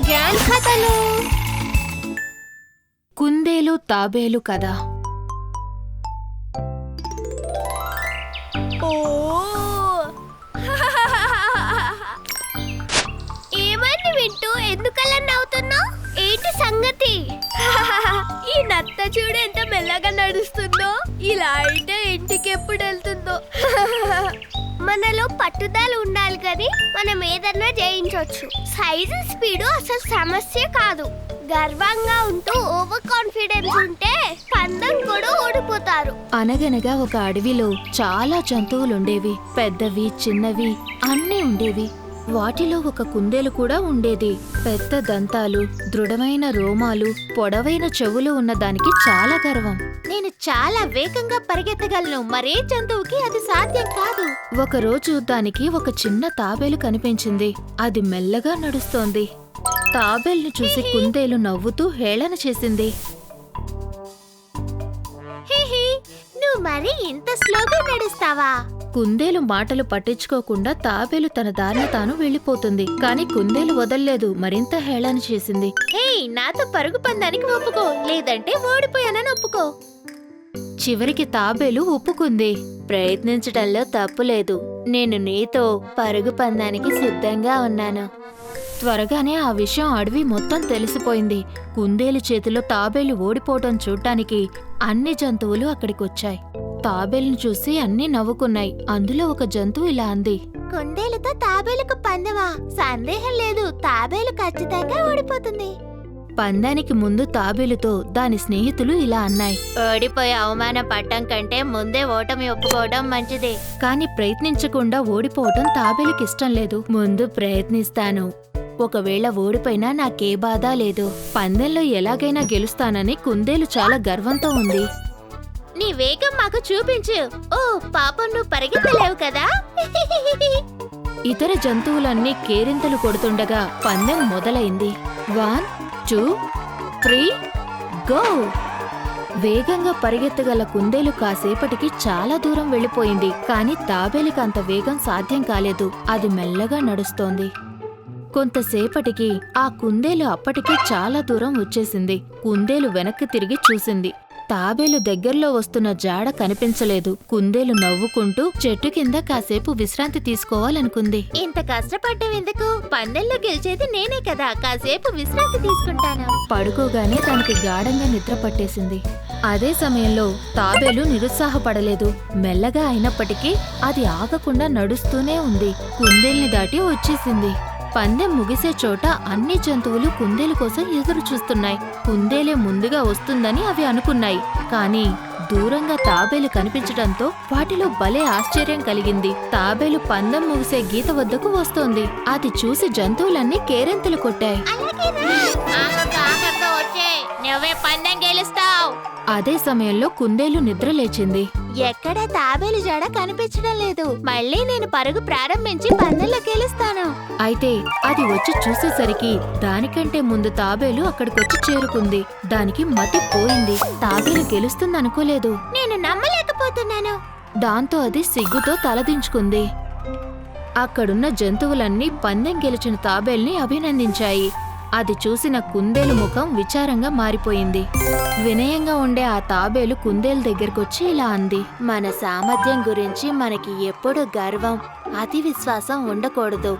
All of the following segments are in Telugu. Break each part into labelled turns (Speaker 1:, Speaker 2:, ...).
Speaker 1: గ్రాండ్ కథలు.
Speaker 2: కుందేలు తాబేలు కథ.
Speaker 1: ఏమని వింటూ ఎందుకలా నవ్వుతున్నావు? ఏంటి సంగతి? ఈ నత్త చూడు ఎంత మెల్లగా నడుస్తుందో. ఇలా అయితే ఇంటికి ఎప్పుడు వెళ్తుందో. మనలో పట్టుదల ఉండాలి కానీ మనం ఏదన్నా జయించవచ్చు. సైజు స్పీడు అసలు సమస్య కాదు. గర్వంగా ఉంటూ ఓవర్ కాన్ఫిడెన్స్ ఉంటే పందెం కూడా ఓడిపోతారు.
Speaker 2: అనగనగా ఒక అడవిలో చాలా జంతువులుండేవి. పెద్దవి చిన్నవి అన్నీ ఉండేవి. వాటిలో ఒక కుందేలు కూడా ఉండేది. పెద్ద దంతాలు, దృఢమైన రోమాలు, పొడవైన చెవులు ఉన్న దానికి చాలా గర్వం.
Speaker 1: నేను చాలా వేగంగా పరిగెత్తగలను, మరే జంతువుకి అది సాధ్యం కాదు.
Speaker 2: ఒకరోజు దానికి ఒక చిన్న తాబేలు కనిపించింది. అది మెల్లగా నడుస్తోంది. తాబేలును చూసి కుందేలు నవ్వుతూ హేళన చేసింది.
Speaker 1: నువ్వు మరి ఇంత స్లోగా నడుస్తావా?
Speaker 2: కుందేలు మాటలు పట్టించుకోకుండా తాబేలు తన దారిన తాను వెళ్లిపోతుంది. కాని కుందేలు వదల్లేదు, మరింత హేళన చేసింది.
Speaker 1: హే, నాతో పరుగు పందానికి ఒప్పుకో, లేదంటే ఓడిపోయానని ఒప్పుకో.
Speaker 2: చివరికి తాబేలు ఒప్పుకుంది. ప్రయత్నించటంలో తప్పులేదు. నేను నీతో పరుగు పందానికి సిద్ధంగా ఉన్నాను. త్వరగానే ఆ విషయం అడవి మొత్తం తెలిసిపోయింది. కుందేలు చేతిలో తాబేలు ఓడిపోవటం చూడ్డానికి అన్ని జంతువులు అక్కడికొచ్చాయి. తాబేలును చూసి అన్నీ నవ్వుకున్నాయి. అందులో ఒక జంతువు ఇలా అంది.
Speaker 1: కుందేలుతో తాబేలుకు పందెమా? సందేహం లేదు, తాబేలు ఖచ్చితంగా ఓడిపోతుంది.
Speaker 2: పందానికి ముందు తాబేలుతో దాని స్నేహితులు ఇలా అన్నాయి.
Speaker 1: ఓడిపోయే అవమానం పట్టం కంటే ముందే ఓటమి ఒప్పుకోవడం మంచిది.
Speaker 2: కాని ప్రయత్నించకుండా ఓడిపోవటం తాబేలుకిష్టం లేదు. ముందు ప్రయత్నిస్తాను. ఒకవేళ ఓడిపోయినా నాకే బాధ లేదు. పందెంలో ఎలాగైనా గెలుస్తానని కుందేలు చాలా గర్వంతో ఉంది.
Speaker 1: నీ వేగం మాకు చూపించు. ఓ పాపం, నువ్వు పరిగెత్తలేవు కదా.
Speaker 2: ఇతర జంతువులన్నీ కేరింతలు కొడుతుండగా పందెం మొదలైంది. 1 2 3 గో! వేగంగా పరిగెత్తగల కుందేలు కాసేపటికి చాలా దూరం వెళ్లిపోయింది. కాని తాబేలుకి అంత వేగం సాధ్యం కాలేదు. అది మెల్లగా నడుస్తోంది. కొంతసేపటికి ఆ కుందేలు అప్పటికే చాలా దూరం వచ్చేసింది. కుందేలు వెనక్కి తిరిగి చూసింది. తాబేలు దగ్గర్లో వస్తున్న జాడ కనిపించలేదు. కుందేలు నవ్వుకుంటూ చెట్టు కింద కాసేపు విశ్రాంతి తీసుకోవాలనుకుంది.
Speaker 1: ఇంత కష్టపడ్డం ఎందుకు? పందెంలో గెలిచేది నేనే కదా, కాసేపు విశ్రాంతి తీసుకుంటాను.
Speaker 2: పడుకోగానే దానికి గాఢంగా నిద్ర పట్టేసింది. అదే సమయంలో తాబేలు నిరుత్సాహపడలేదు. మెల్లగా అయినప్పటికీ అది ఆగకుండా నడుస్తూనే ఉంది. కుందేల్ని దాటి వచ్చేసింది. పందెం ముగిసే చోట అన్ని జంతువులు కుందేలు కోసం ఎదురు చూస్తున్నాయి. కుందేలే ముందుగా వస్తుందని అవి అనుకున్నాయి. కాని దూరంగా తాబేలు కనిపించడంతో వాటిలో భలే ఆశ్చర్యం కలిగింది. తాబేలు పందెం ముగిసే గీత వద్దకు వస్తోంది. అది చూసి జంతువులన్నీ కేరింతలు కొట్టాయి.
Speaker 1: నువ్వే పందెం గెలుస్తావు.
Speaker 2: అదే సమయంలో కుందేలు నిద్ర లేచింది.
Speaker 1: ఎక్కడ తాబేలు జాడ కనిపించడం లేదు. మళ్ళీ నేను పరుగు ప్రారంభించి పందెంలో గెలుస్తాను.
Speaker 2: అయితే అది వచ్చి చూసేసరికి దానికంటే ముందు తాబేలు అక్కడికొచ్చి చేరుకుంది. దానికి మతి పోయింది. తాబేలు గెలుస్తుందనుకోలేదు.
Speaker 1: నేను నమ్మలేకపోతున్నాను.
Speaker 2: దాంతో అది సిగ్గుతో తలదించుకుంది. అక్కడున్న జంతువులన్నీ పందెం గెలిచిన తాబేల్ని అభినందించాయి. అది చూసిన కుందేలు ముఖం విచారంగా మారిపోయింది. వినయంగా ఉండే ఆ తాబేలు కుందేలు దగ్గరకొచ్చి ఇలా అంది. మన సామర్థ్యం గురించి మనకి ఎప్పుడూ గర్వం, అతి విశ్వాసం ఉండకూడదు.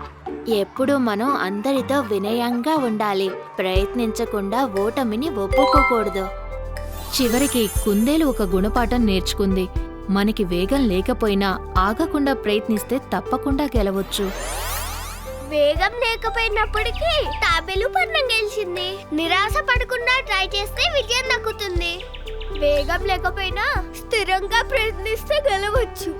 Speaker 2: ఎప్పుడూ మనం అందరితో వినయంగా ఉండాలి. ప్రయత్నించకుండా ఓటమిని ఒప్పుకోకూడదు. చివరికి కుందేలు ఒక గుణపాఠం నేర్చుకుంది. మనకి వేగం లేకపోయినా ఆగకుండా ప్రయత్నిస్తే తప్పకుండా గెలవచ్చు.
Speaker 1: వేగం లేకపోయినప్పటికీ తాబేలు పందెం గెలిచింది. నిరాశ పడకుండా ట్రై చేస్తే విజయం దక్కుతుంది. వేగం లేకపోయినా స్థిరంగా ప్రయత్నిస్తే గెలవచ్చు.